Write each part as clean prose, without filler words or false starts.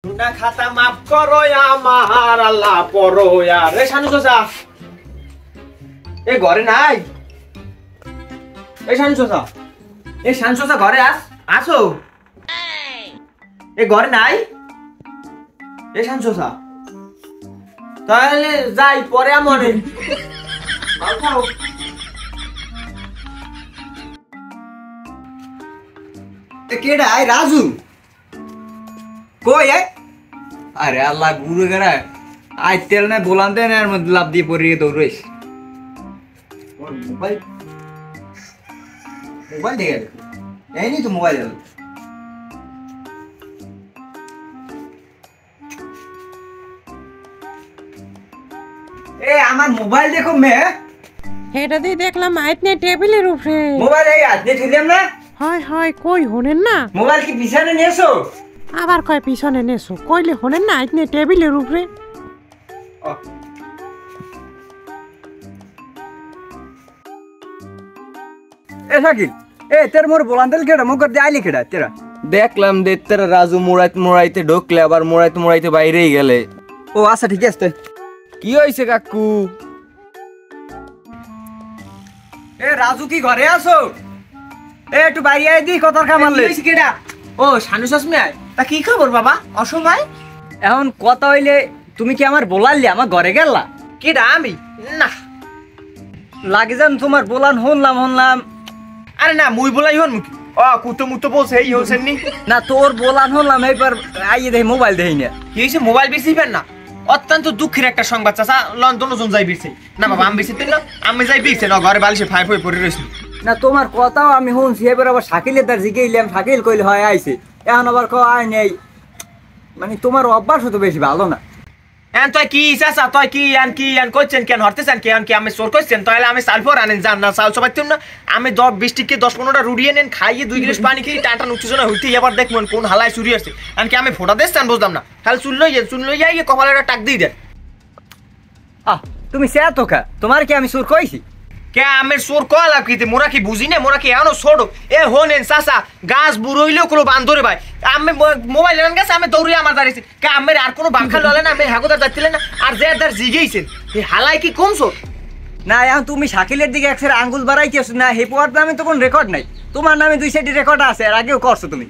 গুনাহ খাতা মাফ করো আমার আল্লাহ পড়ো রে শানু চাচা এ ঘরে নাই শানু চাচা ঘরে আসো এ ঘরে নাই শানু চাচা তাহলে যাই পরে আমরে খাও केड़ा है राजू कोई है अरे अल्लाह गुरु करा आज तेल ने बोलाते ना मतलब लाभ दी पूरी दौड़ रही मोबाइल मोबाइल देगा यही नहीं तो मोबाइल ए আমার মোবাইল দেখো মে এটা দিয়ে দেখলাম আইতনে টেবিলের উপরে মোবাইল এই আজকে ছিলাম না হয় হয় কই হনেন না মোবাইল কি পিছনে নিয়েছো আবার কয় পিছনে নেছো কইলে হনেন না আইতনে টেবিলের উপরে ए शाकिल ए तेरे मोर बोलांदल केड़ा मुकर दे आइली केड़ा तेरा দেখলাম দে তোর রাজু মোড়াইতে ঢোকলে আবার মোড়াইতে বাইরেই গেলে ও আচ্ছা ঠিক আছে কি হইছে কাকু এ রাজু কি ঘরে আছো এ একটু বাইরে আই দি কথার কামাললে হইছে কেডা ও শানু চাচমিয়া তা কি খবর বাবা অসময় এখন কথা হইলে তুমি কি আমার বলালি আমার ঘরে গেলা কেডা আমি না লাগে জান তোমার বলান হনলাম আরে না মুই বলাই হন মুকি ও কুতো মুতো বলছে এই হোসেন নি না তোর বলান হনলাম এইবার আইয়ে দেই মোবাইল দেই না কি হইছে মোবাইল বেচিবেন না অত্যন্ত দুঃখের একটা সংবাদ চাচা লন্ডন জন যাই বিরছে না বাবা আমি বেচিতে না আমি যাই বিরছে না ঘরে বালিশে ফাই ফাই পড়ে রইছি না তোমার কথাও আমি শুনছি এবার আবার শাকিলের তার জিগাইলাম শাকিল কইল হয় আইছে এখন আবার কও আই নেই মানে তোমার অভ্যাস তো বেশি ভালো না এন তুই কি চাচা তুই কি কইছেন কেন হরতেছেন কেন কি আমি চোর কইছেন তাহলে আমি সালফর আনেন জান না চাল সবাই না আমি 10-20 টিকে 10-15টা রুড়িয়ে নেন খাইয়ে 2 গ্লাস পানি খেয়ে টাটা উঠতেছনা হইতে এবার দেখমন কোন হালায় চুরি আছে এন কি আমি ফোটা দেন বুঝলাম না খালি চুল লই যাই কপালেটা টাক দিয়ে দেন তুমি সে তো কা তোমার কি আমি চোর কইছি কে আমের চোর কলা কিতে মোরা কি বুঝি না মোরা কি এখনো ছোট এ হোনেন চাচা গাছ বুড়ো হইলেও কোনো বান্ধরে ভাই আমি মোবাইল এনে গেছে আমি দৌড়ে আমার দাঁড়িয়েছি কে আমের আর কোনো বাঙ্খা ললে না আমি হাগুদার যাচ্ছিলেন না আর যে দার জিগেইছেন এই হালাই কি কম চোর না এখন তুমি শাকিলের দিকে একসাথে আঙ্গুল বাড়াইতেছো না হে পোয়ার নামে তো কোনো রেকর্ড নাই তোমার নামে 2 সাইডে রেকর্ড আছে আর আগেও করছো তুমি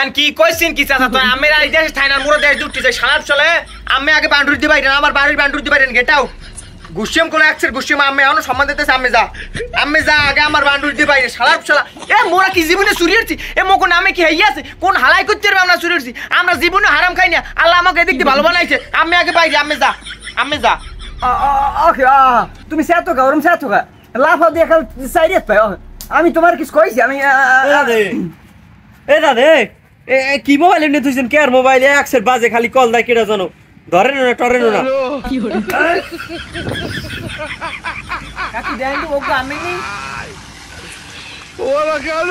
এন কি কইছেন কি চাচা তো আমের আর দেশ থাইনার মোরা দেশ দুটি যায় সালাপ চলে আমি আগে বান্ডুরি দিবাই না আমার বাড়ির বান্ডুরি দিবাই না গেটাও গুছিম কোন একসের গুছিম আমি এখনো সম্মান দিতেছে আমি যা আগে আমার বান্ডুরি দিবাই না সালাপ চলা এ মোরা কি জীবনে চুরিয়েছি এ মোকো নামে কি হইয়া আছে কোন হালাই করতে পারবে আমরা চুরিয়েছি আমরা জীবনে হারাম খাই না আল্লাহ আমাকে এদিক দিয়ে ভালো বানাইছে আমি আগে পাই আমি যা ওকে তুমি সে তো গরম সে তো লাফা দিয়ে খাল সাইডে পাই আমি তোমার কিছু কইছি আমি এ দাদা কি মোবাইল এমনি তুইছেন কে আর মোবাইল একসের বাজে খালি কল দেয় কেটা জানো ধরে না টরে না কাকি দেন তো ওকে আমি ওরা কেন